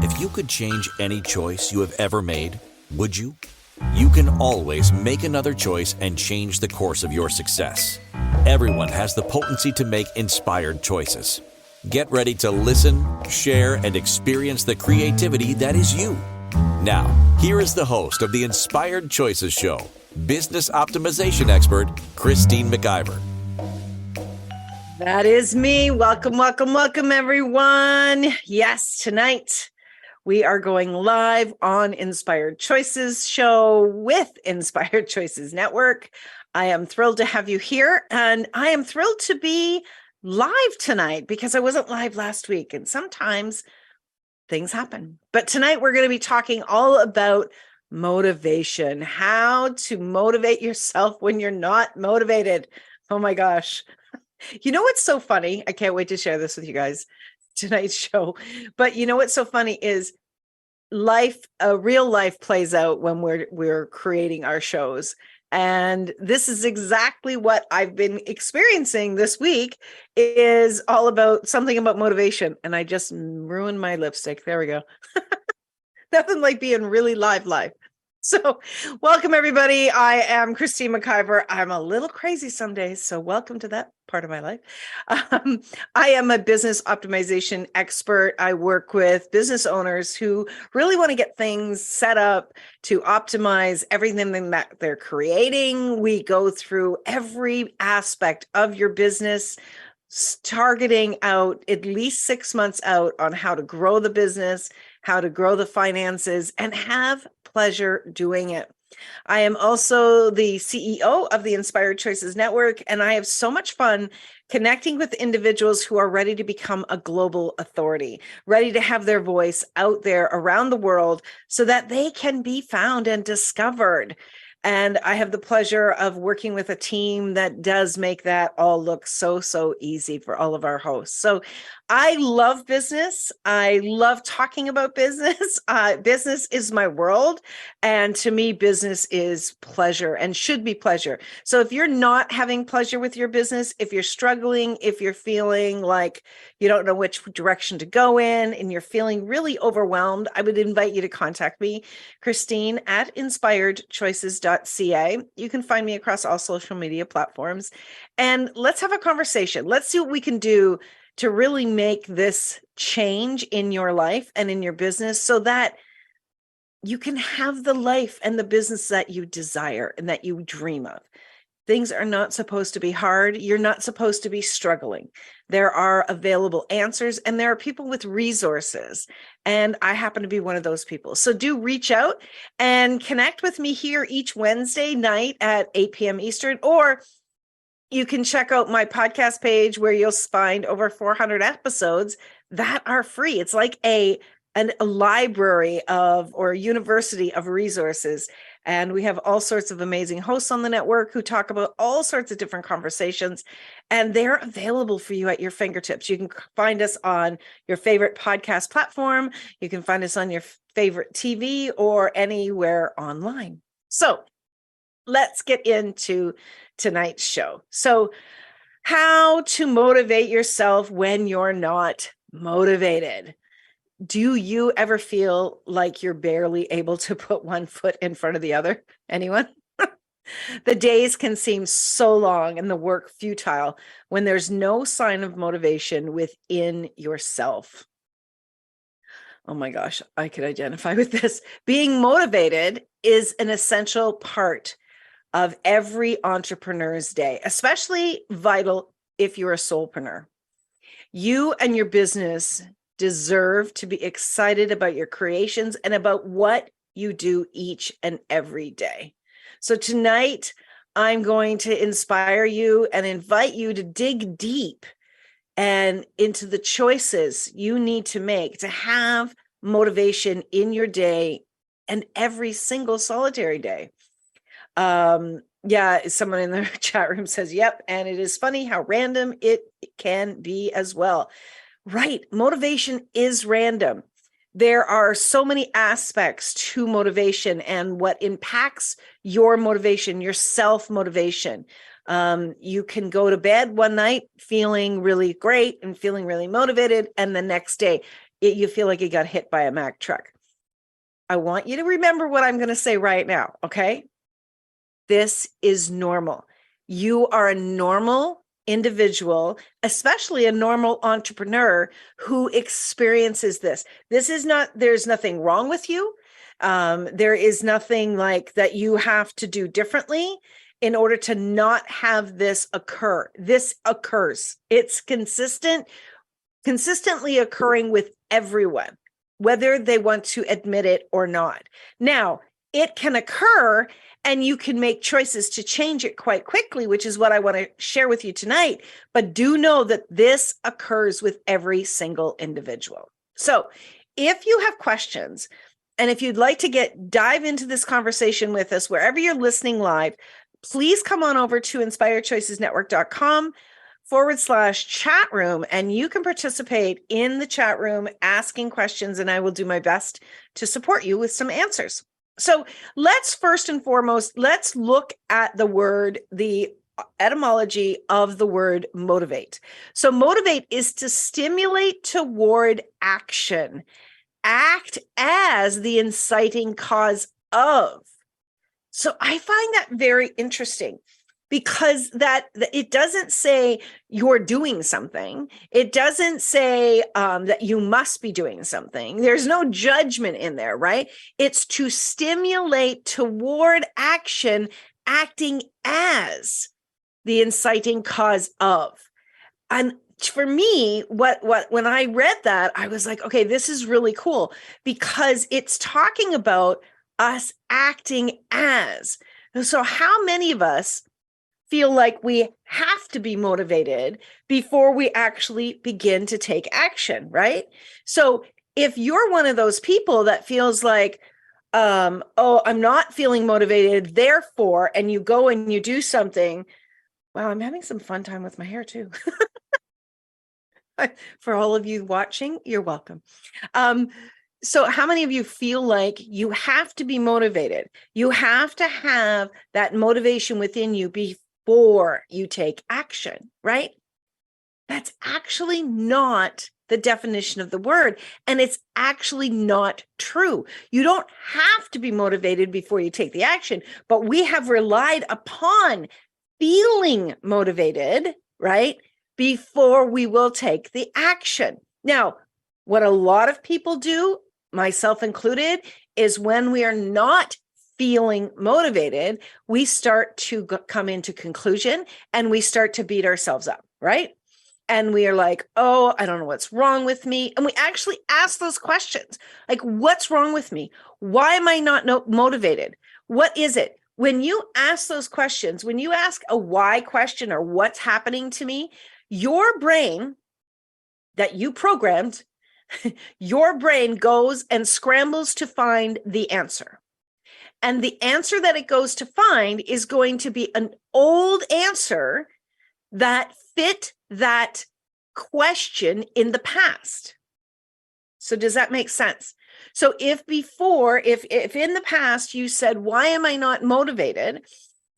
If you could change any choice you have ever made, would you? You can always make another choice and change the course of your success. Everyone has the potency to make inspired choices. Get ready to listen, share, and experience the creativity that is you. Now, here is the host of the Inspired Choices Show, business optimization expert, Christine McIver. That is me. Welcome, welcome, welcome, everyone. Yes, tonight we are going live on Inspired Choices Show with Inspired Choices Network. I am thrilled to have you here, and I am thrilled to be live tonight because I wasn't live last week, and sometimes things happen. But tonight we're going to be talking all about motivation, how to motivate yourself when you're not motivated. Oh my gosh. You know what's so funny? I can't wait to share this with you guys, tonight's show. But you know what's so funny is real life plays out when we're creating our shows. And this is exactly what I've been experiencing this week, is all about something about motivation. And I just ruined my lipstick. There we go. Nothing like being really live. So welcome, everybody. I am Christine McIver. I'm a little crazy some days, so welcome to that part of my life. I am a business optimization expert. I work with business owners who really want to get things set up to optimize everything that they're creating. We go through every aspect of your business, targeting out at least 6 months out on how to grow the business, how to grow the finances, and have pleasure doing it. I am also the CEO of the Inspired Choices Network, and I have so much fun connecting with individuals who are ready to become a global authority, ready to have their voice out there around the world so that they can be found and discovered. And I have the pleasure of working with a team that does make that all look so easy for all of our hosts. So I love business. I love talking about business. Business is my world. And to me, business is pleasure and should be pleasure. So if you're not having pleasure with your business, if you're struggling, if you're feeling like you don't know which direction to go in and you're feeling really overwhelmed, I would invite you to contact me, Christine at inspiredchoices.ca. You can find me across all social media platforms, and let's have a conversation. Let's see what we can do to really make this change in your life and in your business so that you can have the life and the business that you desire and that you dream of. Things are not supposed to be hard. You're not supposed to be struggling. There are available answers, and there are people with resources. And I happen to be one of those people. So do reach out and connect with me here each Wednesday night at 8 p.m. Eastern, or you can check out my podcast page where you'll find over 400 episodes that are free. It's like a library or a university of resources. And we have all sorts of amazing hosts on the network who talk about all sorts of different conversations, and they're available for you at your fingertips. You can find us on your favorite podcast platform. You can find us on your favorite TV or anywhere online. So let's get into tonight's show. So how to motivate yourself when you're not motivated. Do you ever feel like you're barely able to put one foot in front of the other? Anyone? The days can seem so long and the work futile when there's no sign of motivation within yourself. Oh my gosh, I could identify with this. Being motivated is an essential part of every entrepreneur's day, especially vital if you're a solopreneur. You and your business deserve to be excited about your creations and about what you do each and every day. So tonight, I'm going to inspire you and invite you to dig deep and into the choices you need to make to have motivation in your day and every single solitary day. Yeah, someone in the chat room says, yep. And it is funny how random it can be as well. Right. Motivation is random. There are so many aspects to motivation and what impacts your motivation, your self-motivation. You can go to bed one night feeling really great and feeling really motivated, and the next day you feel like you got hit by a Mack truck. I want you to remember what I'm going to say right now, okay? This is normal. You are a normal individual, especially a normal entrepreneur who experiences this. There's nothing wrong with you. There is nothing like that you have to do differently in order to not have this occur. This occurs. It's consistently occurring with everyone, whether they want to admit it or not. Now, it can occur and you can make choices to change it quite quickly, which is what I want to share with you tonight. But do know that this occurs with every single individual. So if you have questions, and if you'd like to dive into this conversation with us, wherever you're listening live, please come on over to inspiredchoicesnetwork.com/chat room, and you can participate in the chat room asking questions, and I will do my best to support you with some answers. So let's first and foremost, let's look at the etymology of the word motivate. So motivate is to stimulate toward action, act as the inciting cause of. So I find that very interesting, because that it doesn't say you're doing something. It doesn't say that you must be doing something. There's no judgment in there, right? It's to stimulate toward action, acting as the inciting cause of. And for me, when I read that, I was like, okay, this is really cool, because it's talking about us acting as. So how many of us feel like we have to be motivated before we actually begin to take action, right? So if you're one of those people that feels like, oh, I'm not feeling motivated, therefore, and you go and you do something. Wow, I'm having some fun time with my hair too. For all of you watching, you're welcome. So how many of you feel like you have to be motivated? You have to have that motivation within you before you take action, right? That's actually not the definition of the word, and it's actually not true. You don't have to be motivated before you take the action, but we have relied upon feeling motivated, right, before we will take the action. Now, what a lot of people do, myself included, is when we are not feeling motivated, we start to come into conclusion and we start to beat ourselves up, right? And we are like, oh, I don't know what's wrong with me. And we actually ask those questions, like, what's wrong with me? Why am I not motivated? What is it? When you ask those questions, when you ask a why question or what's happening to me, your brain that you programmed, your brain goes and scrambles to find the answer. And the answer that it goes to find is going to be an old answer that fit that question in the past. So does that make sense? So if in the past you said, why am I not motivated?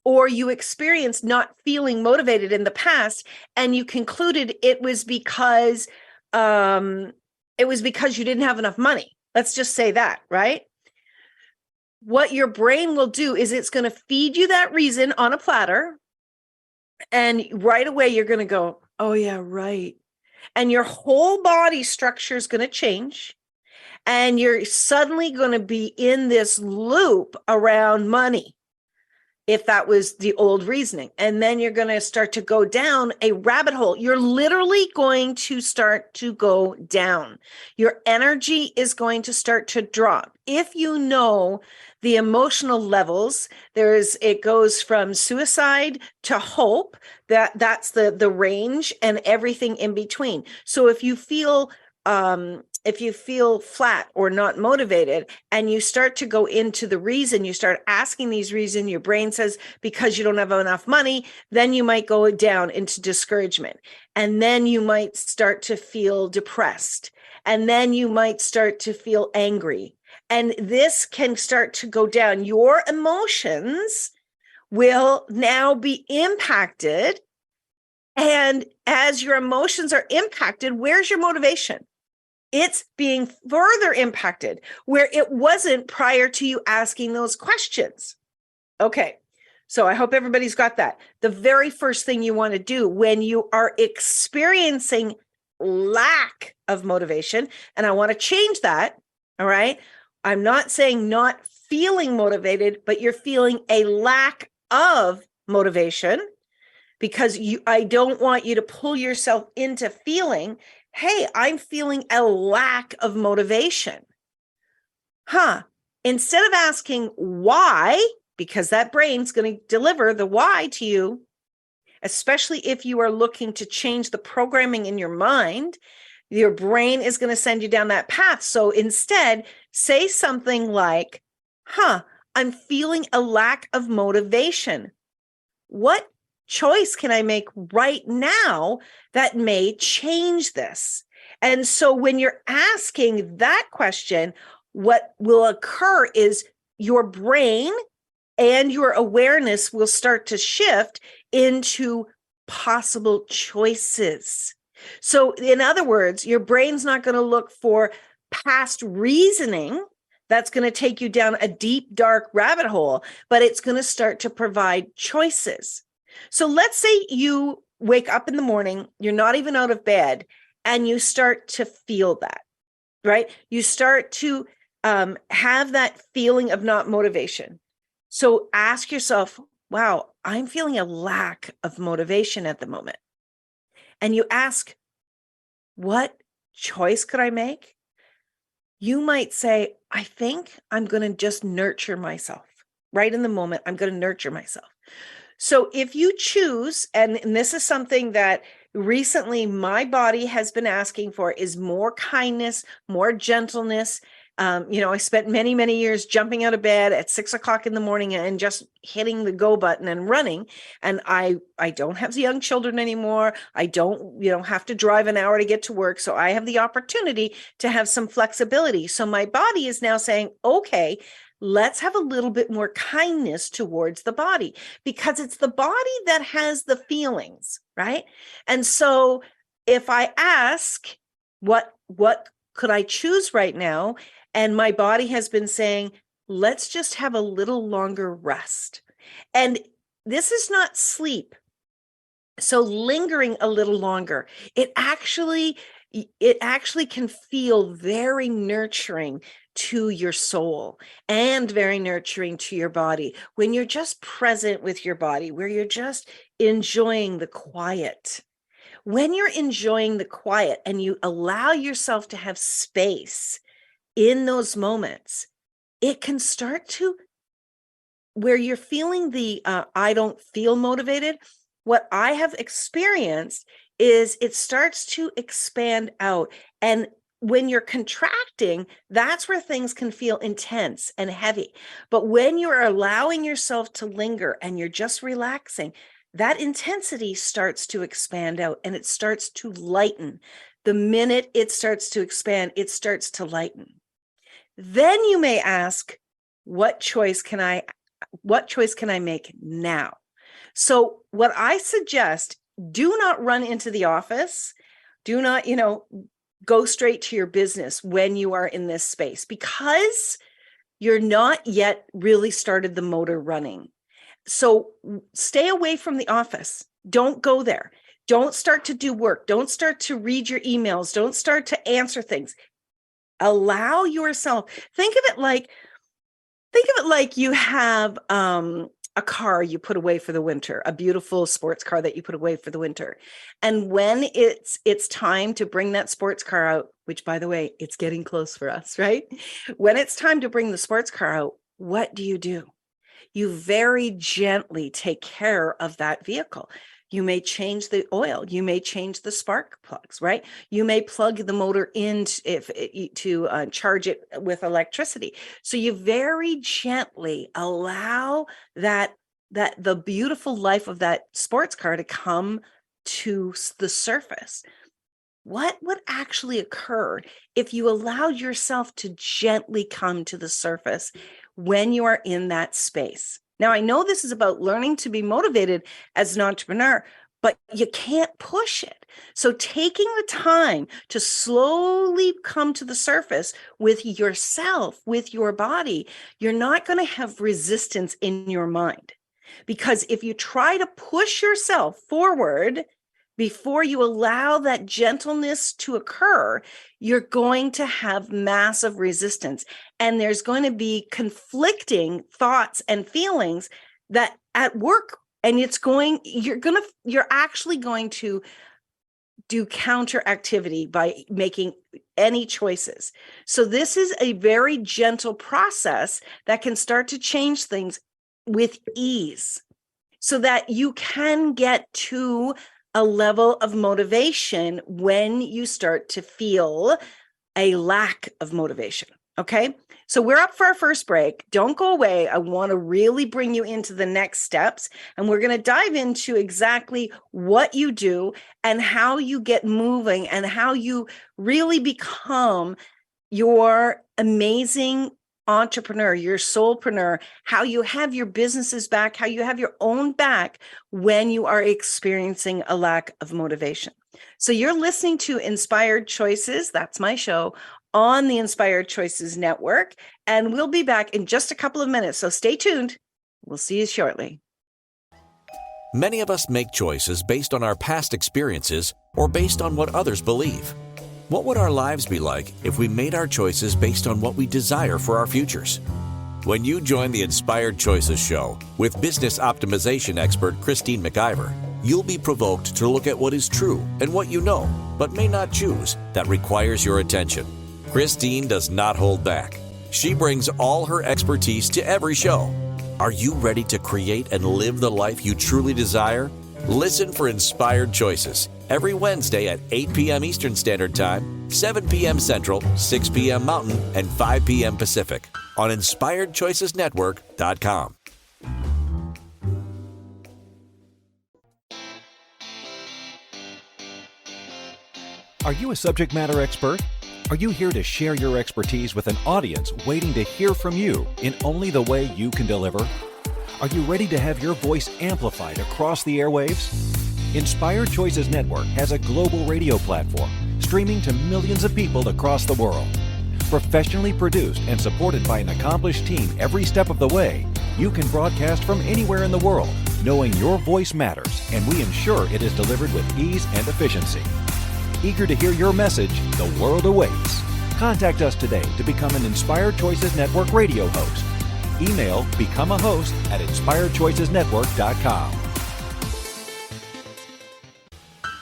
Or you experienced not feeling motivated in the past, and you concluded it was because you didn't have enough money. Let's just say that, right? What your brain will do is it's going to feed you that reason on a platter. And right away, you're going to go, oh, yeah, right. And your whole body structure is going to change. And you're suddenly going to be in this loop around money, if that was the old reasoning. And then you're going to start to go down a rabbit hole. You're literally going to start to go down. Your energy is going to start to drop. If you know the emotional levels, it goes from suicide to hope. That's the range, and everything in between. So if you feel flat or not motivated, and you start to go into the reason, you start asking these reasons, your brain says, because you don't have enough money, then you might go down into discouragement. And then you might start to feel depressed. And then you might start to feel angry. And this can start to go down. Your emotions will now be impacted. And as your emotions are impacted, where's your motivation? It's being further impacted where it wasn't prior to you asking those questions. Okay. So I hope everybody's got that. The very first thing you want to do when you are experiencing lack of motivation, and I want to change that. All right. I'm not saying not feeling motivated, but you're feeling a lack of motivation, because I don't want you to pull yourself into feeling, hey, I'm feeling a lack of motivation. Instead of asking why, because that brain's going to deliver the why to you, especially if you are looking to change the programming in your mind, your brain is going to send you down that path. So instead, say something like, I'm feeling a lack of motivation. What choice can I make right now that may change this? And so when you're asking that question, what will occur is your brain and your awareness will start to shift into possible choices. So in other words, your brain's not going to look for past reasoning that's going to take you down a deep, dark rabbit hole, but it's going to start to provide choices. So let's say you wake up in the morning, you're not even out of bed, and you start to feel that, right? You start to have that feeling of not motivation. So ask yourself, wow, I'm feeling a lack of motivation at the moment. And you ask, what choice could I make? You might say, I think I'm going to just nurture myself. Right in the moment, I'm going to nurture myself. So if you choose, and this is something that recently my body has been asking for, is more kindness, more gentleness. I spent many, many years jumping out of bed at 6 o'clock in the morning and just hitting the go button and running. And I don't have young children anymore. I don't, have to drive an hour to get to work. So I have the opportunity to have some flexibility. So my body is now saying, okay, let's have a little bit more kindness towards the body, because it's the body that has the feelings, right? And so if I ask, what could I choose right now? And my body has been saying, let's just have a little longer rest. And this is not sleep. So lingering a little longer, it actually can feel very nurturing to your soul and very nurturing to your body when you're just present with your body, where you're just enjoying the quiet. When you're enjoying the quiet and you allow yourself to have space in those moments, it can start to, where you're feeling the I don't feel motivated. What I have experienced is it starts to expand out. And when you're contracting, that's where things can feel intense and heavy. But when you're allowing yourself to linger and you're just relaxing, that intensity starts to expand out and it starts to lighten. The minute it starts to expand, it starts to lighten. Then you may ask, what choice can I make now? So what I suggest, do not run into the office. Do not, go straight to your business when you are in this space, because you're not yet really started the motor running. So stay away from the office. Don't go there. Don't start to do work. Don't start to read your emails. Don't start to answer things. Allow yourself, think of it like you have a car you put away for the winter, a beautiful sports car that you put away for the winter. And when it's time to bring that sports car out, which, by the way, it's getting close for us, right? When it's time to bring the sports car out, what do? You very gently take care of that vehicle. You may change the oil. You may change the spark plugs, right? You may plug the motor in to charge it with electricity. So you very gently allow that the beautiful life of that sports car to come to the surface. What would actually occur if you allowed yourself to gently come to the surface when you are in that space? Now, I know this is about learning to be motivated as an entrepreneur, but you can't push it. So taking the time to slowly come to the surface with yourself, with your body, you're not going to have resistance in your mind. Because if you try to push yourself forward before you allow that gentleness to occur, you're going to have massive resistance. And there's going to be conflicting thoughts and feelings that at work, and you're actually going to do counter activity by making any choices. So this is a very gentle process that can start to change things with ease so that you can get to a level of motivation when you start to feel a lack of motivation. Okay. So we're up for our first break. Don't go away. I want to really bring you into the next steps, and we're going to dive into exactly what you do and how you get moving and how you really become your amazing entrepreneur, your soulpreneur, how you have your businesses back, how you have your own back when you are experiencing a lack of motivation. So you're listening to Inspired Choices. That's my show on the Inspired Choices Network. And we'll be back in just a couple of minutes. So stay tuned. We'll see you shortly. Many of us make choices based on our past experiences or based on what others believe. What would our lives be like if we made our choices based on what we desire for our futures? When you join the Inspired Choices show with business optimization expert Christine McIver, you'll be provoked to look at what is true and what you know, but may not choose, that requires your attention. Christine does not hold back. She brings all her expertise to every show. Are you ready to create and live the life you truly desire? Listen for Inspired Choices every Wednesday at 8 p.m. Eastern Standard Time, 7 p.m. Central, 6 p.m. Mountain, and 5 p.m. Pacific on InspiredChoicesNetwork.com. Are you a subject matter expert? Are you here to share your expertise with an audience waiting to hear from you in only the way you can deliver? Are you ready to have your voice amplified across the airwaves? Inspired Choices Network has a global radio platform streaming to millions of people across the world. Professionally produced and supported by an accomplished team every step of the way, you can broadcast from anywhere in the world, knowing your voice matters, and we ensure it is delivered with ease and efficiency. Eager to hear your message, the world awaits. Contact us today to become an Inspired Choices Network radio host. Email become a host at InspiredChoicesNetwork.com.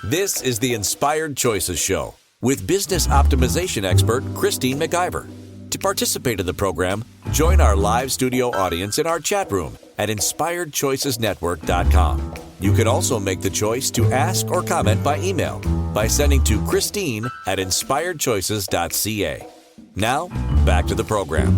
This is the Inspired Choices Show with business optimization expert Christine McIver. To participate in the program, join our live studio audience in our chat room at InspiredChoicesNetwork.com. You can also make the choice to ask or comment by email by sending to Christine at InspiredChoices.ca. Now, back to the program.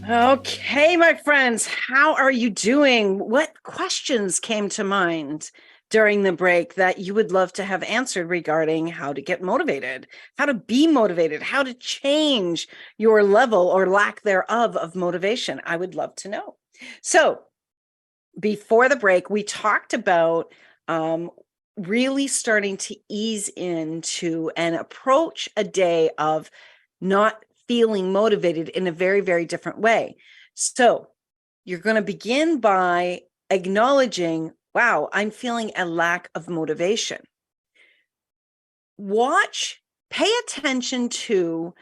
Okay, my friends, how are you doing? What questions came to mind during the break that you would love to have answered regarding how to get motivated, how to be motivated, how to change your level or lack thereof of motivation? I would love to know. So before the break, we talked about really starting to ease into and approach a day of not feeling motivated in a very, very different way. So you're going to begin by acknowledging, wow, I'm feeling a lack of motivation. Pay attention to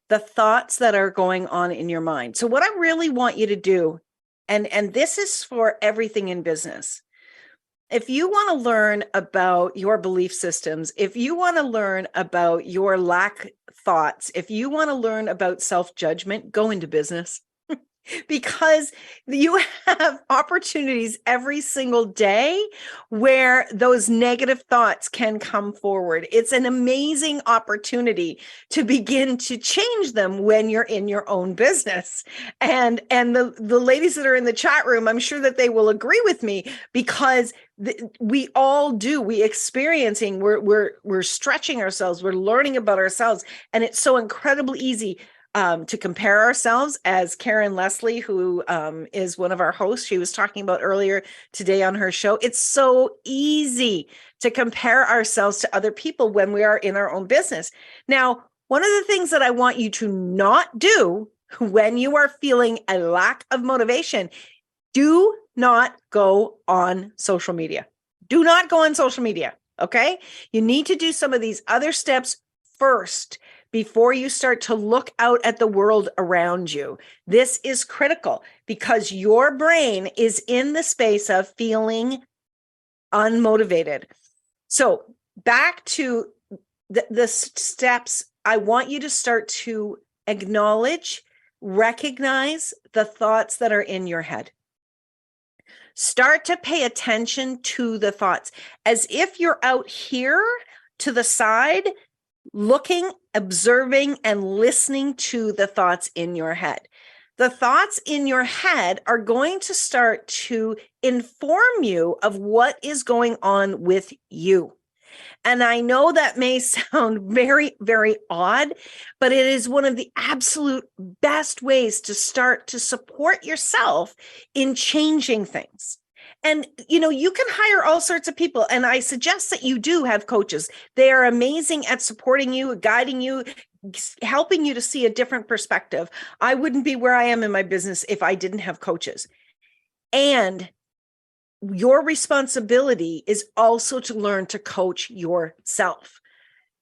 the thoughts that are going on in your mind. So what I really want you to do, and this is for everything in business, if you want to learn about your belief systems, if you want to learn about your lack thoughts, if you want to learn about self-judgment, go into business. Because you have opportunities every single day where those negative thoughts can come forward. It's an amazing opportunity to begin to change them when you're in your own business. And the ladies that are in the chat room, I'm sure that they will agree with me, because we all do. We're stretching ourselves. We're learning about ourselves. And it's so incredibly easy to compare ourselves, as Karen Leslie, who is one of our hosts, she was talking about earlier today on her show. It's so easy to compare ourselves to other people when we are in our own business. Now, one of the things that I want you to not do when you are feeling a lack of motivation, do not go on social media. Do not go on social media, okay? You need to do some of these other steps first before you start to look out at the world around you. This is critical because your brain is in the space of feeling unmotivated. So back to the steps, I want you to start to acknowledge, recognize the thoughts that are in your head. Start to pay attention to the thoughts as if you're out here to the side, looking, observing, and listening to the thoughts in your head. The thoughts in your head are going to start to inform you of what is going on with you. And I know that may sound very, very odd, but it is one of the absolute best ways to start to support yourself in changing things. And, you can hire all sorts of people. And I suggest that you do have coaches. They are amazing at supporting you, guiding you, helping you to see a different perspective. I wouldn't be where I am in my business if I didn't have coaches. And your responsibility is also to learn to coach yourself.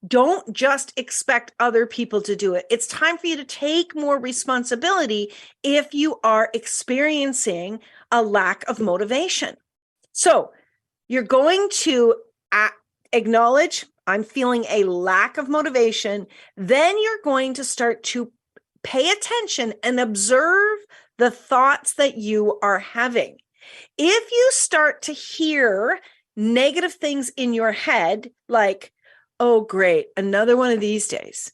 Don't just expect other people to do it. It's time for you to take more responsibility if you are experiencing a lack of motivation. So you're going to acknowledge, I'm feeling a lack of motivation. Then you're going to start to pay attention and observe the thoughts that you are having. If you start to hear negative things in your head, like, oh, great, another one of these days.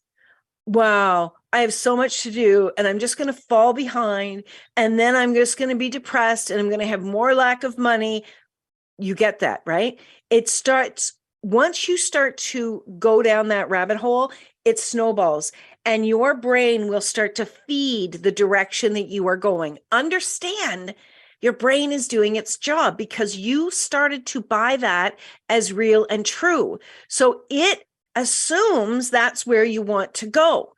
Wow, I have so much to do and I'm just going to fall behind. And then I'm just going to be depressed and I'm going to have more lack of money. You get that, right? It starts, once you start to go down that rabbit hole, it snowballs and your brain will start to feed the direction that you are going. Understand, your brain is doing its job because you started to buy that as real and true. So it assumes that's where you want to go.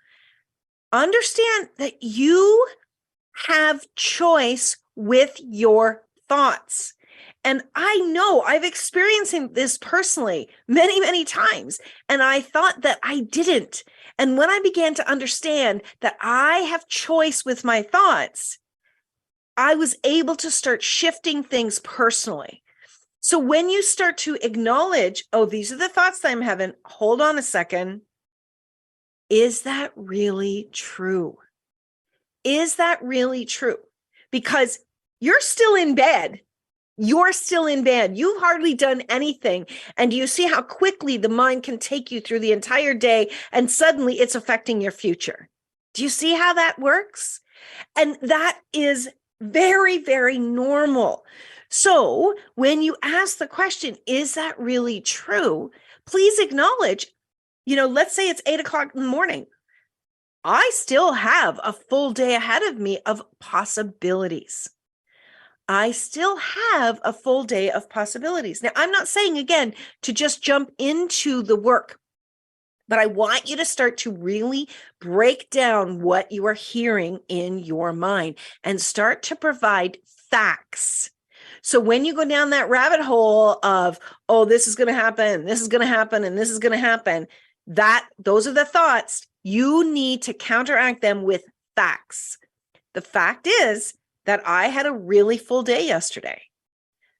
Understand that you have choice with your thoughts. And I know I've experienced this personally many, many times. And I thought that I didn't. And when I began to understand that I have choice with my thoughts, I was able to start shifting things personally. So when you start to acknowledge, oh, these are the thoughts that I'm having, hold on a second. Is that really true? Is that really true? Because you're still in bed. You're still in bed. You've hardly done anything. And do you see how quickly the mind can take you through the entire day and suddenly it's affecting your future? Do you see how that works? And that is very, very normal. So when you ask the question, is that really true? Please acknowledge, let's say it's 8:00 in the morning. I still have a full day ahead of me of possibilities. I still have a full day of possibilities. Now, I'm not saying, again, to just jump into the work, but I want you to start to really break down what you are hearing in your mind and start to provide facts. So when you go down that rabbit hole of, oh, this is going to happen, this is going to happen, and this is going to happen, those are the thoughts. You need to counteract them with facts. The fact is that I had a really full day yesterday.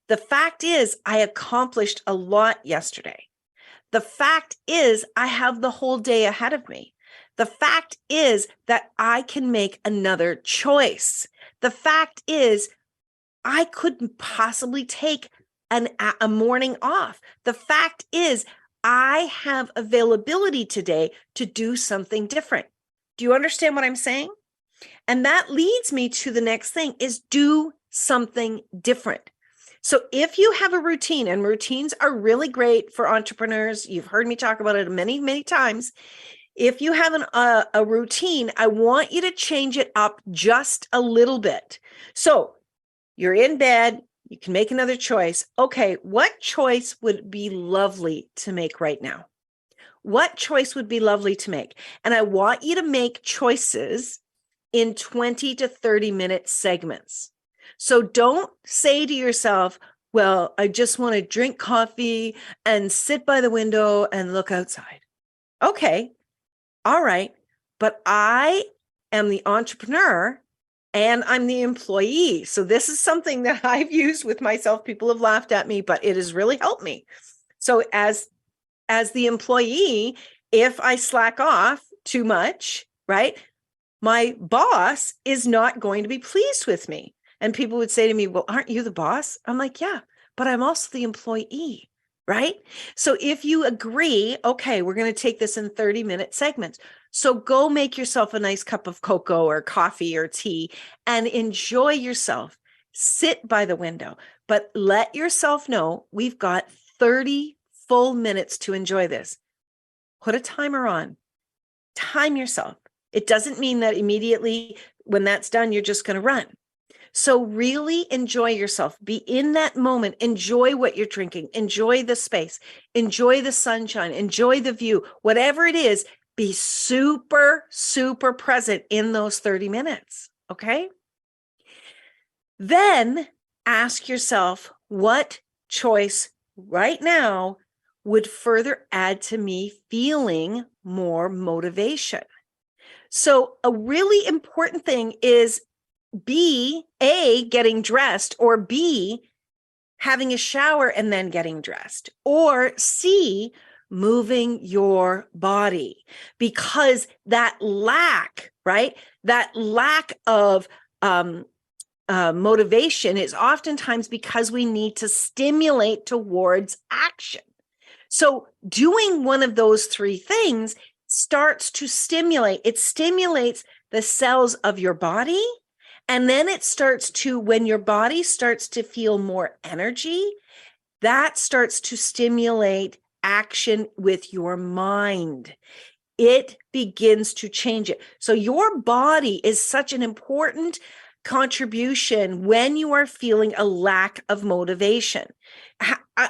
The fact is I accomplished a lot yesterday. The fact is I have the whole day ahead of me. The fact is that I can make another choice. The fact is I couldn't possibly take a morning off. The fact is I have availability today to do something different. Do you understand what I'm saying? And that leads me to the next thing is do something different. So if you have a routine, and routines are really great for entrepreneurs, you've heard me talk about it many, many times. if you have a routine, I want you to change it up just a little bit. So you're in bed, you can make another choice. Okay, what choice would be lovely to make right now? What choice would be lovely to make? And I want you to make choices in 20 to 30 minute segments. So don't say to yourself, well, I just want to drink coffee and sit by the window and look outside. Okay, all right. But I am the entrepreneur and I'm the employee. So this is something that I've used with myself. People have laughed at me, but it has really helped me. So as the employee, if I slack off too much, right, my boss is not going to be pleased with me. And people would say to me, well, aren't you the boss? I'm like, yeah, but I'm also the employee, right? So if you agree, okay, we're going to take this in 30-minute segments. So go make yourself a nice cup of cocoa or coffee or tea and enjoy yourself. Sit by the window, but let yourself know we've got 30 full minutes to enjoy this. Put a timer on. Time yourself. It doesn't mean that immediately when that's done, you're just going to run. So really enjoy yourself. Be in that moment. Enjoy what you're drinking. Enjoy the space. Enjoy the sunshine. Enjoy the view. Whatever it is, be super, super present in those 30 minutes. Okay? Then ask yourself, what choice right now would further add to me feeling more motivation? So a really important thing is B, A, getting dressed, or B, having a shower and then getting dressed, or C, moving your body, because that lack, right? That lack of motivation is oftentimes because we need to stimulate towards action. So doing one of those three things starts to stimulate. It stimulates the cells of your body. And then it starts to, when your body starts to feel more energy, that starts to stimulate action with your mind. It begins to change it. So your body is such an important contribution when you are feeling a lack of motivation.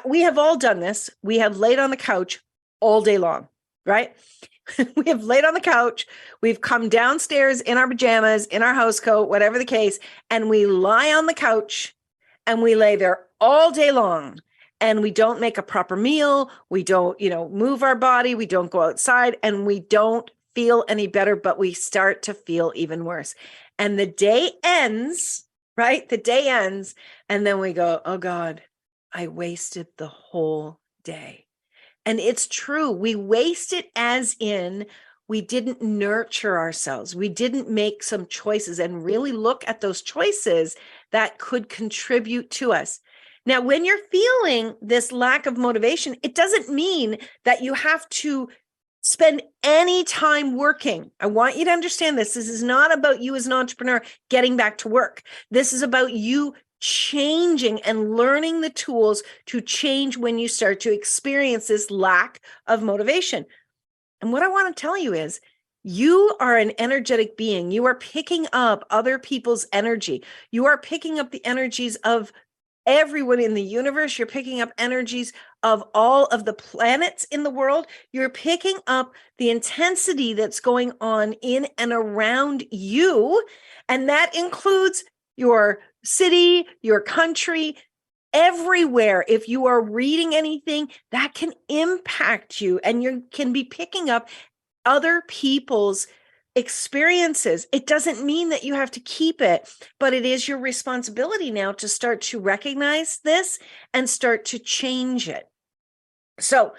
We have all done this. We have laid on the couch all day long, right? We have laid on the couch. We've come downstairs in our pajamas, in our house coat, whatever the case, and we lie on the couch and we lay there all day long. And we don't make a proper meal. We don't, move our body. We don't go outside and we don't feel any better, but we start to feel even worse. And the day ends, right? The day ends. And then we go, oh God, I wasted the whole day. And it's true. We waste it as in we didn't nurture ourselves. We didn't make some choices and really look at those choices that could contribute to us. Now, when you're feeling this lack of motivation, it doesn't mean that you have to spend any time working. I want you to understand this. This is not about you as an entrepreneur getting back to work. This is about you changing and learning the tools to change when you start to experience this lack of motivation. And what I want to tell you is you are an energetic being. You are picking up other people's energy. You are picking up the energies of everyone in the universe. You're picking up energies of all of the planets in the world. You're picking up the intensity that's going on in and around you. And that includes your city, your country, everywhere. If you are reading anything, that can impact you, and you can be picking up other people's experiences. It doesn't mean that you have to keep it, but it is your responsibility now to start to recognize this and start to change it. So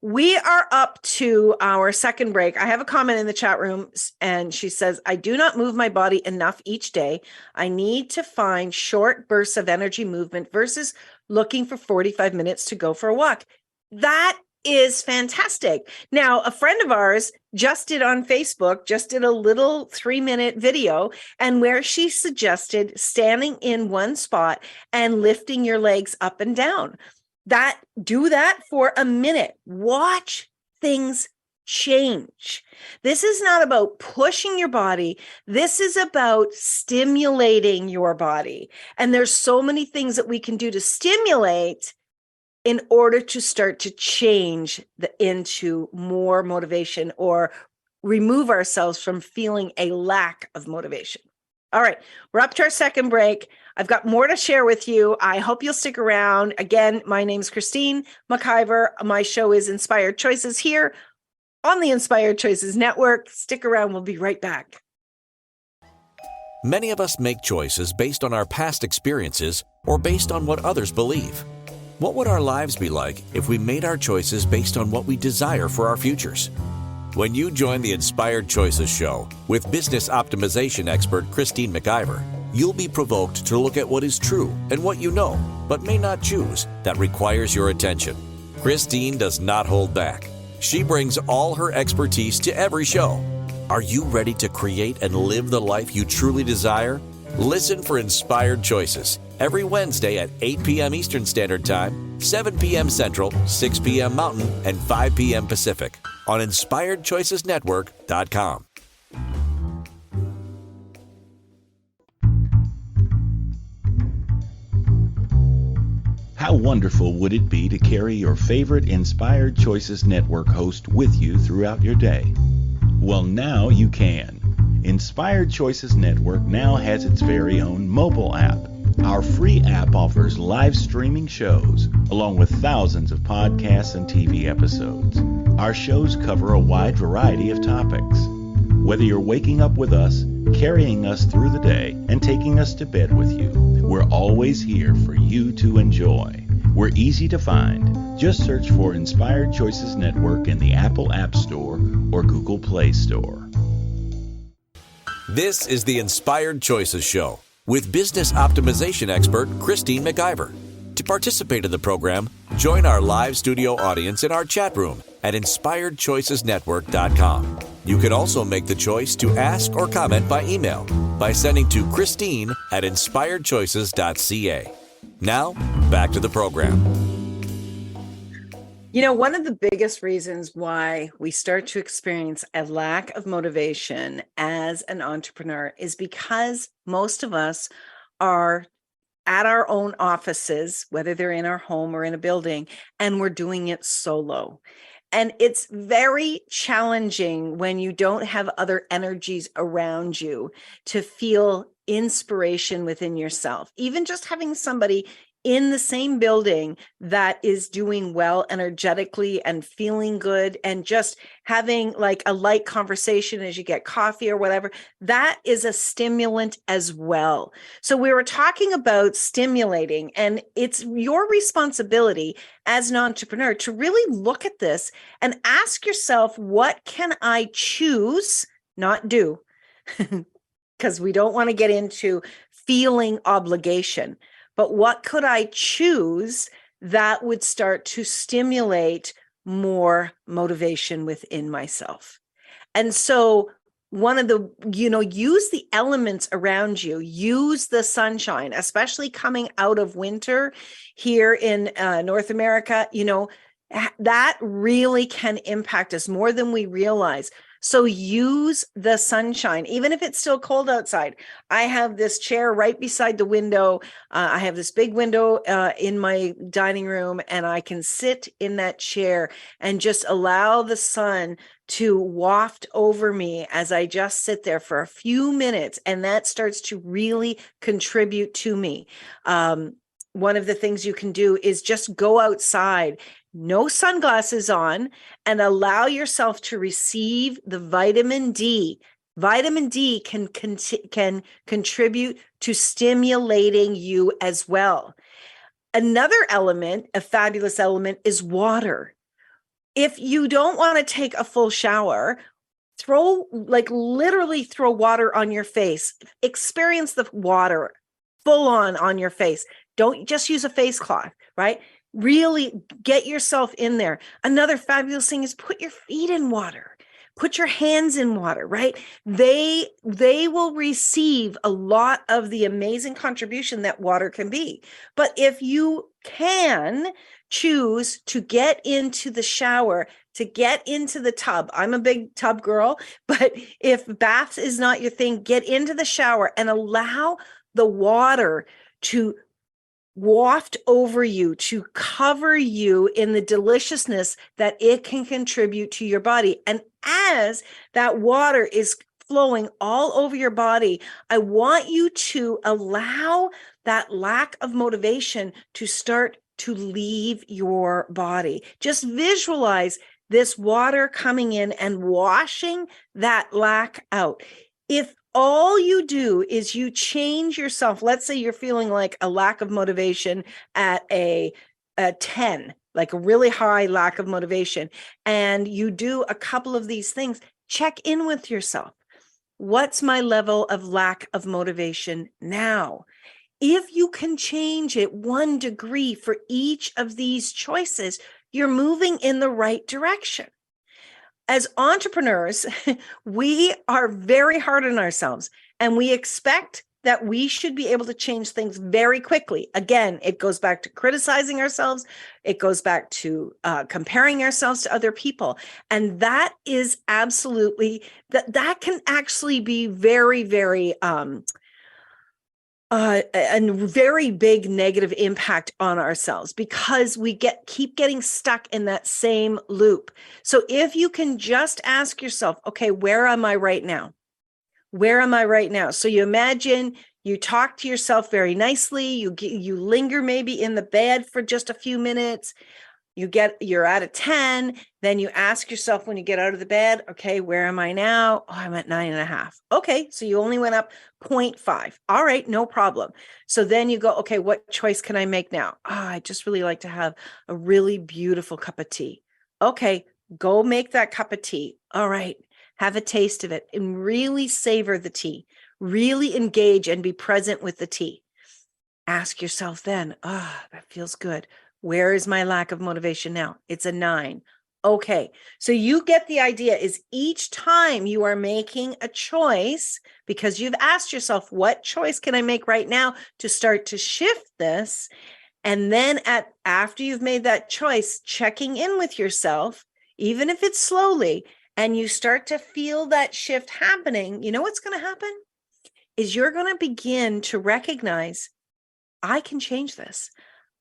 we are up to our second break. I have a comment in the chat room and she says, I do not move my body enough each day. I need to find short bursts of energy movement versus looking for 45 minutes to go for a walk. That is fantastic. Now, a friend of ours just did on Facebook, just did a little 3-minute video, and where she suggested standing in one spot and lifting your legs up and down. Do that for a minute. Watch things change. This is not about pushing your body. This is about stimulating your body. And there's so many things that we can do to stimulate in order to start to change into more motivation or remove ourselves from feeling a lack of motivation. All right, we're up to our second break. I've got more to share with you. I hope you'll stick around. Again, my name's Christine McIver. My show is Inspired Choices here on the Inspired Choices Network. Stick around. We'll be right back. Many of us make choices based on our past experiences or based on what others believe. What would our lives be like if we made our choices based on what we desire for our futures? When you join the Inspired Choices show with business optimization expert Christine McIver, you'll be provoked to look at what is true and what you know, but may not choose, that requires your attention. Christine does not hold back. She brings all her expertise to every show. Are you ready to create and live the life you truly desire? Listen for Inspired Choices every Wednesday at 8 p.m. Eastern Standard Time, 7 p.m. Central, 6 p.m. Mountain, and 5 p.m. Pacific on InspiredChoicesNetwork.com. How wonderful would it be to carry your favorite Inspired Choices Network host with you throughout your day? Well, now you can. Inspired Choices Network now has its very own mobile app. Our free app offers live streaming shows, along with thousands of podcasts and TV episodes. Our shows cover a wide variety of topics. Whether you're waking up with us, carrying us through the day, and taking us to bed with you, we're always here for you to enjoy. We're easy to find. Just search for Inspired Choices Network in the Apple App Store or Google Play Store. This is the Inspired Choices Show with business optimization expert Christine McIver. To participate in the program, join our live studio audience in our chat room at InspiredChoicesNetwork.com. You can also make the choice to ask or comment by email by sending to Christine@InspiredChoices.ca. Now, back to the program. You know, one of the biggest reasons why we start to experience a lack of motivation as an entrepreneur is because most of us are at our own offices, whether they're in our home or in a building, and we're doing it solo. And it's very challenging when you don't have other energies around you to feel inspiration within yourself. Even just having somebody in the same building that is doing well energetically and feeling good and just having like a light conversation as you get coffee or whatever, that is a stimulant as well. So we were talking about stimulating, and it's your responsibility as an entrepreneur to really look at this and ask yourself, what can I choose, not do? Because we don't want to get into feeling obligation. But what could I choose that would start to stimulate more motivation within myself? And so one of the, use the elements around you, use the sunshine, especially coming out of winter here in North America, that really can impact us more than we realize. So use the sunshine, even if it's still cold outside. I have this chair right beside the window. I have this big window in my dining room, and I can sit in that chair and just allow the sun to waft over me as I just sit there for a few minutes. And that starts to really contribute to me. One of the things you can do is just go outside, no sunglasses on, and allow yourself to receive the vitamin D. Vitamin D can contribute to stimulating you as well. Another element, a fabulous element, is water. If you don't want to take a full shower, literally throw water on your face. Experience the water full on your face. Don't just use a face cloth, right? Really get yourself in there. Another fabulous thing is put your feet in water. Put your hands in water, right? They will receive a lot of the amazing contribution that water can be. But if you can choose to get into the shower to get into the tub. I'm a big tub girl, but if baths is not your thing, get into the shower and allow the water to waft over you, to cover you in the deliciousness that it can contribute to your body. And as that water is flowing all over your body, I want you to allow that lack of motivation to start to leave your body. Just visualize this water coming in and washing that lack out. If all you do is you change yourself, let's say you're feeling like a lack of motivation at a 10, like a really high lack of motivation, and you do a couple of these things, check in with yourself. What's my level of lack of motivation now? If you can change it 1 degree for each of these choices, you're moving in the right direction. As entrepreneurs, we are very hard on ourselves and we expect that we should be able to change things very quickly. Again, it goes back to criticizing ourselves. It goes back to comparing ourselves to other people. And that is absolutely, that can actually be very, very, a very big negative impact on ourselves because we keep getting stuck in that same loop. So if you can just ask yourself, okay, where am I right now? Where am I right now? So you imagine you talk to yourself very nicely. You linger maybe in the bed for just a few minutes. You're at a 10. Then you ask yourself when you get out of the bed, okay, where am I now? Oh, I'm at 9.5. Okay. So you only went up 0.5. All right. No problem. So then you go, okay, what choice can I make now? Oh, I just really like to have a really beautiful cup of tea. Okay. Go make that cup of tea. All right. Have a taste of it and really savor the tea. Really engage and be present with the tea. Ask yourself then, that feels good. Where is my lack of motivation now? It's a 9. Okay. So you get the idea is each time you are making a choice, because you've asked yourself, what choice can I make right now to start to shift this? And then after you've made that choice, checking in with yourself, even if it's slowly, and you start to feel that shift happening, you know what's going to happen? Is you're going to begin to recognize, I can change this.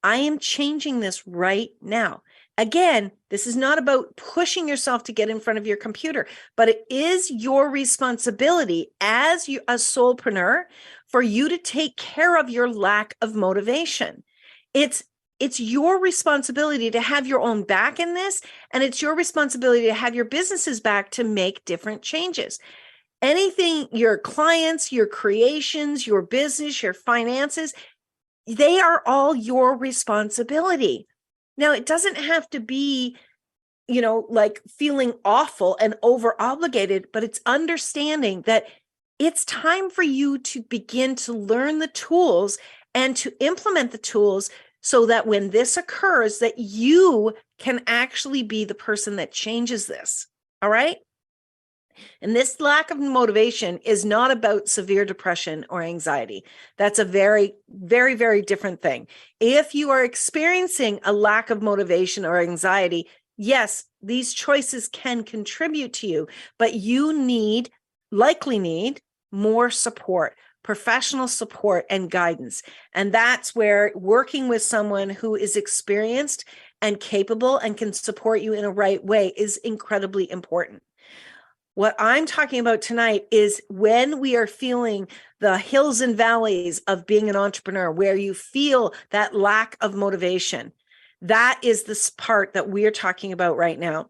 I am changing this right now. Again, this is not about pushing yourself to get in front of your computer, but it is your responsibility as a solopreneur for you to take care of your lack of motivation. It's your responsibility to have your own back in this, and it's your responsibility to have your businesses back to make different changes. Anything, your clients, your creations, your business, your finances, they are all your responsibility. Now, it doesn't have to be, like feeling awful and over obligated, but it's understanding that it's time for you to begin to learn the tools and to implement the tools so that when this occurs, that you can actually be the person that changes this. All right. And this lack of motivation is not about severe depression or anxiety. That's a very, very, very different thing. If you are experiencing a lack of motivation or anxiety, yes, these choices can contribute to you, but you likely need more support, professional support and guidance. And that's where working with someone who is experienced and capable and can support you in a right way is incredibly important. What I'm talking about tonight is when we are feeling the hills and valleys of being an entrepreneur, where you feel that lack of motivation. That is this part that we're talking about right now.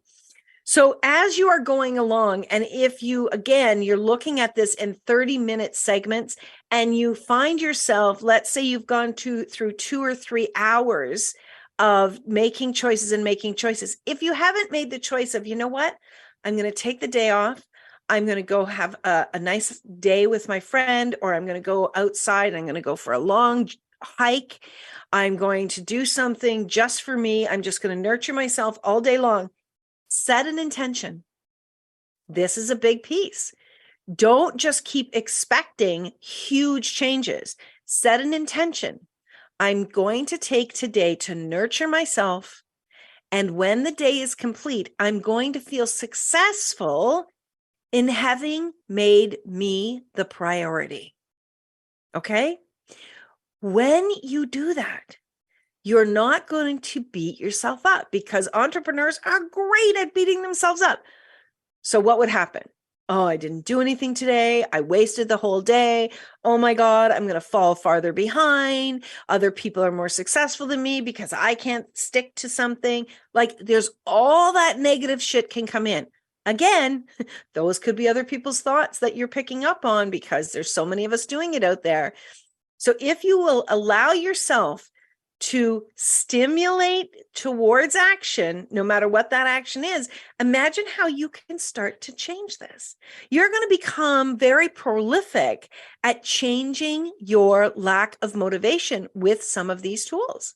So as you are going along, and if you're looking at this in 30-minute segments and you find yourself, let's say you've gone through 2 or 3 hours of making choices. If you haven't made the choice of, you know what? I'm going to take the day off. I'm going to go have a nice day with my friend, or I'm going to go outside. I'm going to go for a long hike. I'm going to do something just for me. I'm just going to nurture myself all day long. Set an intention. This is a big piece. Don't just keep expecting huge changes. Set an intention. I'm going to take today to nurture myself And when the day is complete, I'm going to feel successful in having made me the priority. Okay? When you do that, you're not going to beat yourself up, because entrepreneurs are great at beating themselves up. So what would happen? Oh, I didn't do anything today. I wasted the whole day. Oh my God, I'm going to fall farther behind. Other people are more successful than me because I can't stick to something. Like, there's all that negative shit can come in. Again, those could be other people's thoughts that you're picking up on, because there's so many of us doing it out there. So if you will allow yourself to stimulate towards action, no matter what that action is, imagine how you can start to change this. You're going to become very prolific at changing your lack of motivation with some of these tools.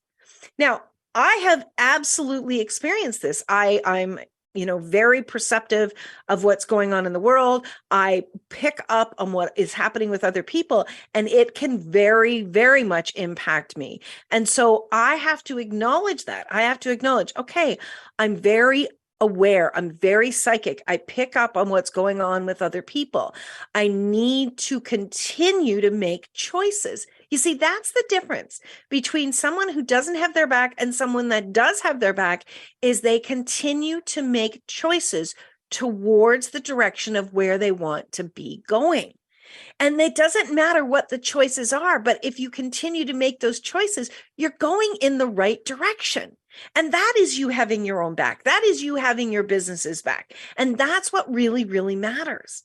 Now, I have absolutely experienced this. I'm very perceptive of what's going on in the world. I pick up on what is happening with other people, and it can very, very much impact me. And so I have to acknowledge that. I have to acknowledge, okay, I'm very aware. I'm very psychic. I pick up on what's going on with other people. I need to continue to make choices. You see, that's the difference between someone who doesn't have their back and someone that does have their back, is they continue to make choices towards the direction of where they want to be going. And it doesn't matter what the choices are, but if you continue to make those choices, you're going in the right direction. And that is you having your own back. That is you having your business's back. And that's what really, really matters.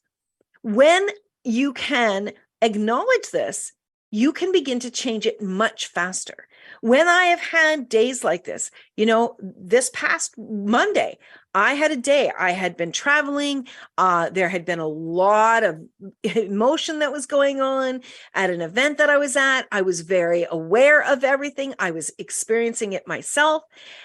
When you can acknowledge this, you can begin to change it much faster. When I have had days like this, this past Monday, I had a day. I had been traveling. There had been a lot of emotion that was going on at an event that I was at. I was very aware of everything. I was experiencing it myself.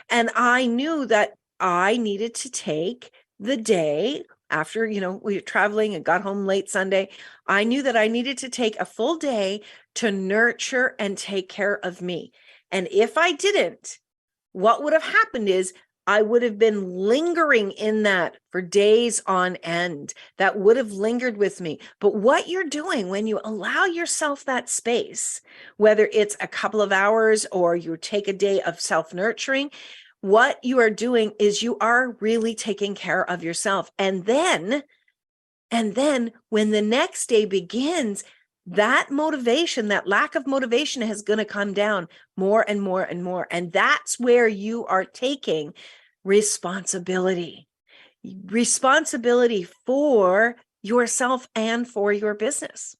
And I knew that I needed to take the day after, we were traveling and got home late Sunday. I knew that I needed to take a full day to nurture and take care of me. And if I didn't, what would have happened is I would have been lingering in that for days on end. That would have lingered with me. But what you're doing when you allow yourself that space, whether it's a couple of hours or you take a day of self-nurturing, what you are doing is you are really taking care of yourself. And then when the next day begins, that motivation, that lack of motivation is going to come down more and more and more. And that's where you are taking responsibility for yourself and for your business.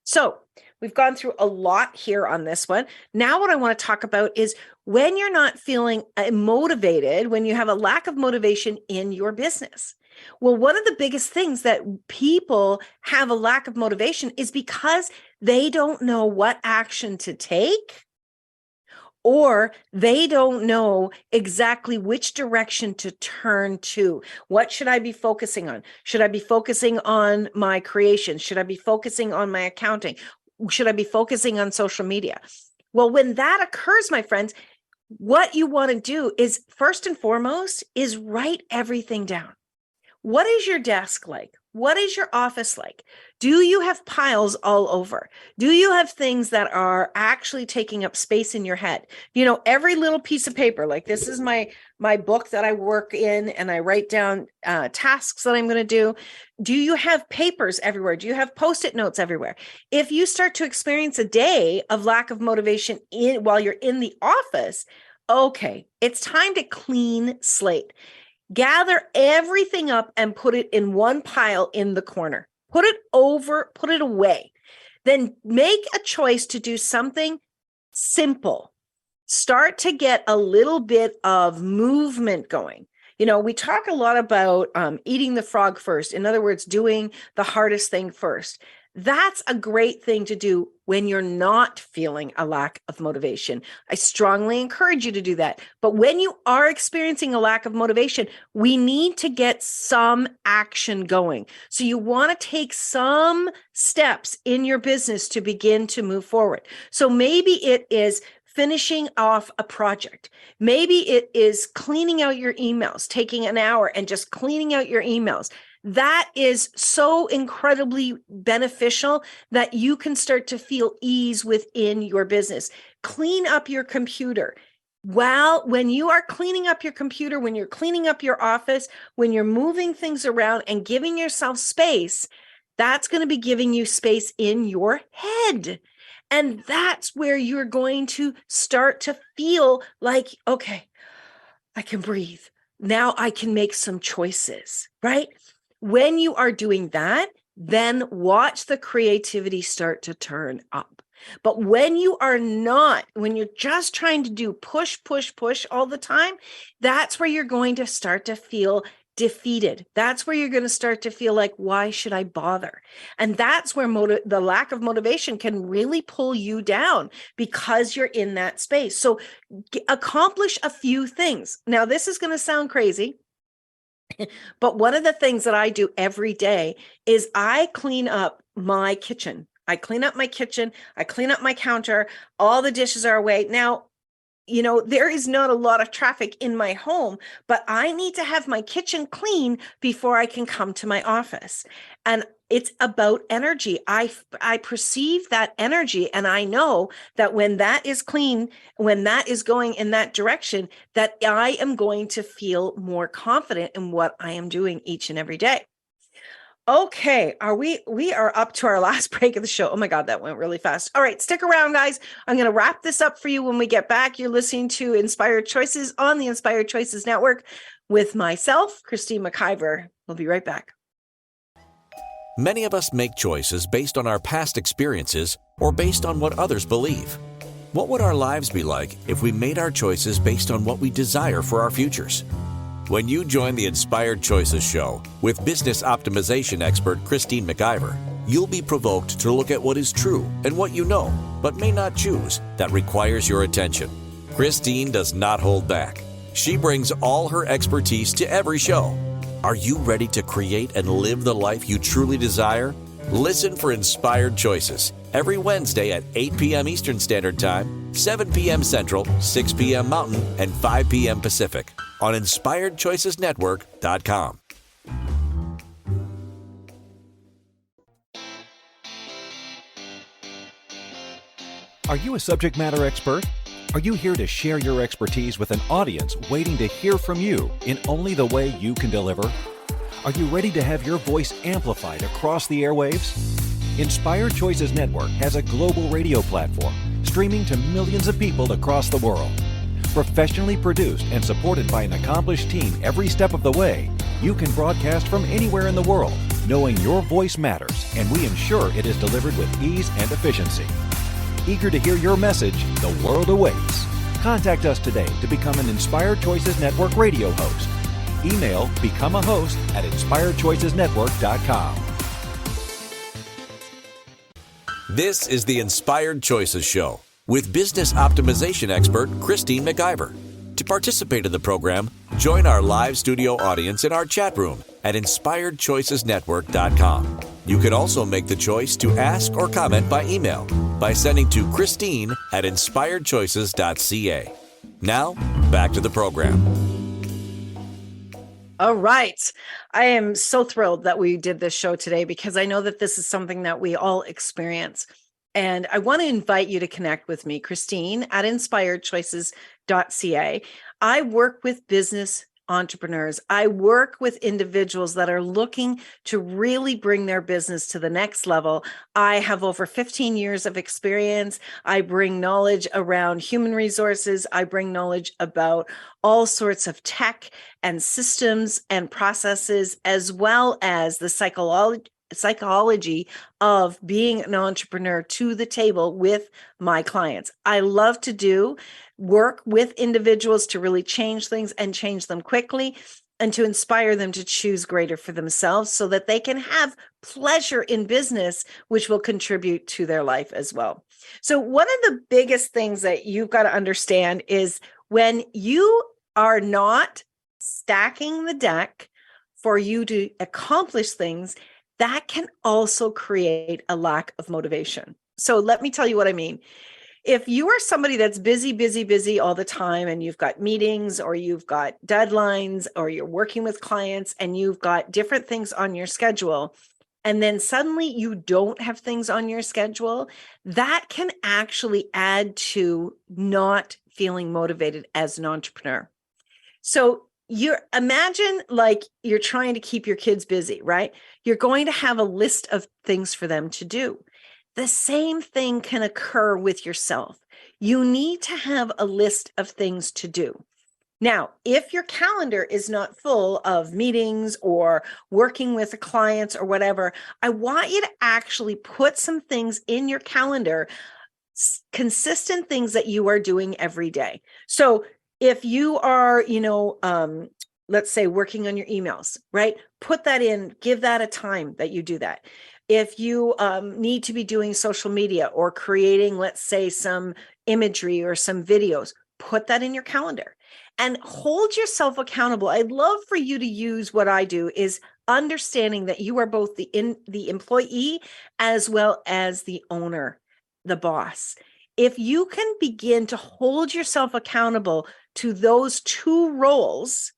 So we've gone through a lot here on this one. Now, what I want to talk about is when you're not feeling motivated, when you have a lack of motivation in your business. Well, one of the biggest things that people have a lack of motivation is because they don't know what action to take, or they don't know exactly which direction to turn to. What should I be focusing on? Should I be focusing on my creation? Should I be focusing on my accounting? Should I be focusing on social media? Well, when that occurs, my friends, what you want to do is, first and foremost, is write everything down. What is your desk like? What is your office like? Do you have piles all over? Do you have things that are actually taking up space in your head? Every little piece of paper, like this is my book that I work in, and I write down tasks that I'm going to do. Do you have papers everywhere? Do you have Post-it notes everywhere? If you start to experience a day of lack of motivation while you're in the office, okay, it's time to clean slate. Gather everything up and put it in one pile in the corner. Put it away. Then make a choice to do something simple. Start to get a little bit of movement going. We talk a lot about eating the frog first. In other words, doing the hardest thing first. That's a great thing to do when you're not feeling a lack of motivation. I strongly encourage you to do that. But when you are experiencing a lack of motivation, we need to get some action going. So you want to take some steps in your business to begin to move forward. So maybe it is finishing off a project. Maybe it is cleaning out your emails, taking an hour and just cleaning out your emails. That is so incredibly beneficial that you can start to feel ease within your business. Clean up your computer. Well, when you are cleaning up your computer, when you're cleaning up your office, when you're moving things around and giving yourself space, that's going to be giving you space in your head. And that's where you're going to start to feel like, okay, I can breathe. Now I can make some choices, right? When you are doing that, then watch the creativity start to turn up. But when you are not, when you're just trying to do push, push, push all the time, that's where you're going to start to feel defeated. That's where you're going to start to feel like, why should I bother? And that's where the lack of motivation can really pull you down because you're in that space. So accomplish a few things. Now, this is going to sound crazy, but one of the things that I do every day is I clean up my kitchen. I clean up my kitchen. I clean up my counter. All the dishes are away. Now, you know, there is not a lot of traffic in my home, but I need to have my kitchen clean before I can come to my office. And it's about energy. I perceive that energy, and I know that when that is clean, when that is going in that direction, that I am going to feel more confident in what I am doing each and every day. Okay, we are up to our last break of the show. Oh my God, that went really fast. All right, stick around, guys. I'm going to wrap this up for you when we get back. You're listening to Inspired Choices on the Inspired Choices Network with myself, Christine McIver. We'll be right back. Many of us make choices based on our past experiences or based on what others believe. What would our lives be like if we made our choices based on what we desire for our futures? When you join the Inspired Choices show with business optimization expert Christine McIver, you'll be provoked to look at what is true and what you know, but may not choose, that requires your attention. Christine does not hold back. She brings all her expertise to every show. Are you ready to create and live the life you truly desire? Listen for Inspired Choices every Wednesday at 8 p.m. Eastern Standard Time, 7 p.m. Central, 6 p.m. Mountain, and 5 p.m. Pacific on InspiredChoicesNetwork.com. Are you a subject matter expert? Are you here to share your expertise with an audience waiting to hear from you in only the way you can deliver? Are you ready to have your voice amplified across the airwaves? Inspired Choices Network has a global radio platform streaming to millions of people across the world. Professionally produced and supported by an accomplished team every step of the way, you can broadcast from anywhere in the world, knowing your voice matters, and we ensure it is delivered with ease and efficiency. Eager to hear your message, the world awaits. Contact us today to become an Inspired Choices Network radio host. Email becomeahost@inspiredchoicesnetwork.com. This is the Inspired Choices Show with business optimization expert Christine McIver. To participate in the program, join our live studio audience in our chat room at InspiredChoicesNetwork.com. You can also make the choice to ask or comment by email by sending to Christine@InspiredChoices.ca. Now, back to the program. All right. I am so thrilled that we did this show today because I know that this is something that we all experience. And I want to invite you to connect with me, Christine, at InspiredChoices.ca. I work with business entrepreneurs. I work with individuals that are looking to really bring their business to the next level. I have over 15 years of experience. I bring knowledge around human resources. I bring knowledge about all sorts of tech and systems and processes, as well as the psychology of being an entrepreneur to the table with my clients. I love to work with individuals to really change things and change them quickly, and to inspire them to choose greater for themselves so that they can have pleasure in business, which will contribute to their life as well. So one of the biggest things that you've got to understand is when you are not stacking the deck for you to accomplish things, that can also create a lack of motivation. So let me tell you what I mean. if you are somebody that's busy, busy, busy all the time, and you've got meetings or you've got deadlines or you're working with clients and you've got different things on your schedule, and then suddenly you don't have things on your schedule, that can actually add to not feeling motivated as an entrepreneur. So you imagine like you're trying to keep your kids busy, right? You're going to have a list of things for them to do. The same thing can occur with yourself. You need to have a list of things to do. Now, if your calendar is not full of meetings or working with clients or whatever, I want you to actually put some things in your calendar, consistent things that you are doing every day. So if you are, let's say working on your emails, right? Put that in, give that a time that you do that. If you need to be doing social media or creating, let's say, some imagery or some videos, put that in your calendar and hold yourself accountable. I'd love for you to use what I do is understanding that you are both the employee as well as the owner, the boss. If you can begin to hold yourself accountable to those two roles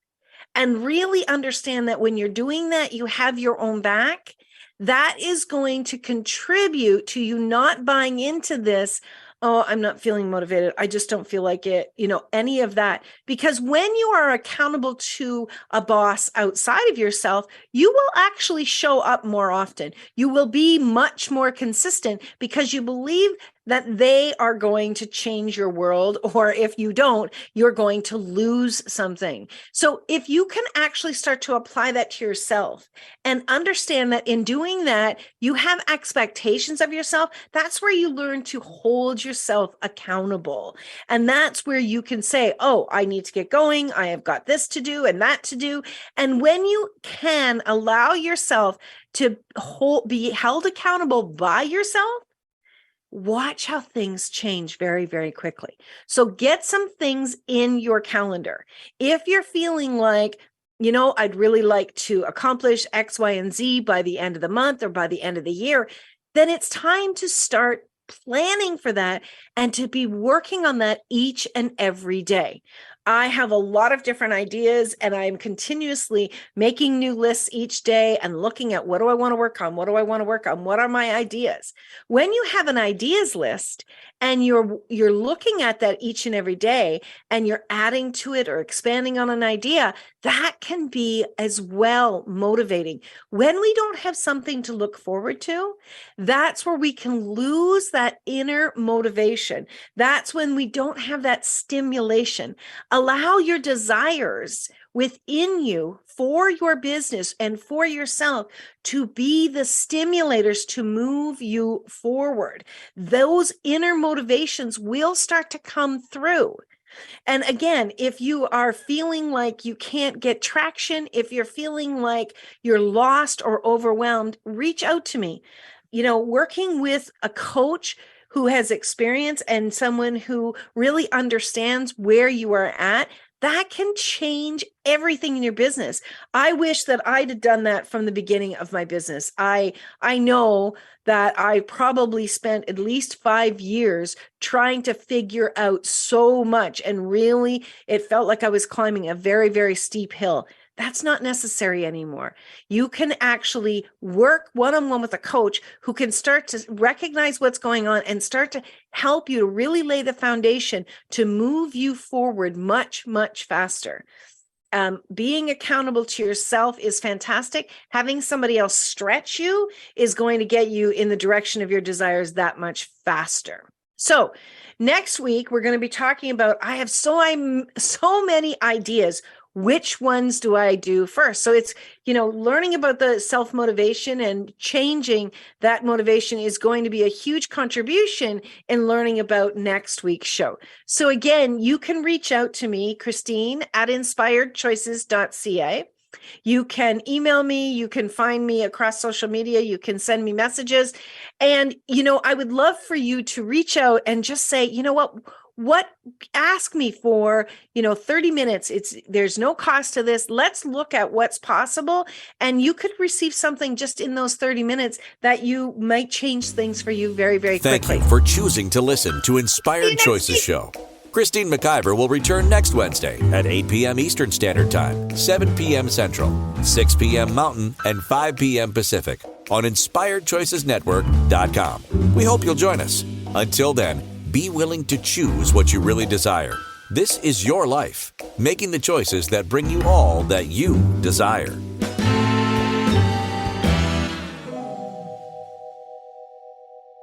and really understand that when you're doing that, you have your own back, that is going to contribute to you not buying into this, oh, I'm not feeling motivated, I just don't feel like it, any of that. Because when you are accountable to a boss outside of yourself, you will actually show up more often. You will be much more consistent because you believe that they are going to change your world, or if you don't, you're going to lose something. So if you can actually start to apply that to yourself and understand that in doing that, you have expectations of yourself, that's where you learn to hold yourself accountable. And that's where you can say, oh, I need to get going. I have got this to do and that to do. And when you can allow yourself to be held accountable by yourself, watch how things change very, very quickly. So get some things in your calendar. If you're feeling like, I'd really like to accomplish X, Y, and Z by the end of the month or by the end of the year, then it's time to start planning for that and to be working on that each and every day. I have a lot of different ideas and I'm continuously making new lists each day and looking at what do I want to work on? What do I want to work on? What are my ideas? When you have an ideas list and you're looking at that each and every day and you're adding to it or expanding on an idea, that can be as well motivating. When we don't have something to look forward to, that's where we can lose that inner motivation. That's when we don't have that stimulation. Allow your desires within you for your business and for yourself to be the stimulators to move you forward. Those inner motivations will start to come through. And again, if you are feeling like you can't get traction, if you're feeling like you're lost or overwhelmed, reach out to me. Working with a coach who has experience and someone who really understands where you are at, that can change everything in your business. I wish that I'd have done that from the beginning of my business. I know that I probably spent at least 5 years trying to figure out so much. And really, it felt like I was climbing a very, very steep hill. That's not necessary anymore. You can actually work one-on-one with a coach who can start to recognize what's going on and start to help you to really lay the foundation to move you forward much, much faster. Being accountable to yourself is fantastic. Having somebody else stretch you is going to get you in the direction of your desires that much faster. So next week, we're going to be talking about, I have so many ideas. Which ones do I do first? So it's, learning about the self-motivation and changing that motivation is going to be a huge contribution in learning about next week's show. So again, you can reach out to me, Christine, at inspiredchoices.ca. You can email me, you can find me across social media, you can send me messages. And, I would love for you to reach out and just say, ask me for, 30 minutes. There's no cost to this. Let's look at what's possible. And you could receive something just in those 30 minutes that you might change things for you very, very quickly. Thank you for choosing to listen to Inspired Choices Show. Christine McIver will return next Wednesday at 8 p.m. Eastern Standard Time, 7 p.m. Central, 6 p.m. Mountain, and 5 p.m. Pacific on InspiredChoicesNetwork.com. We hope you'll join us. Until then, be willing to choose what you really desire. This is your life, making the choices that bring you all that you desire.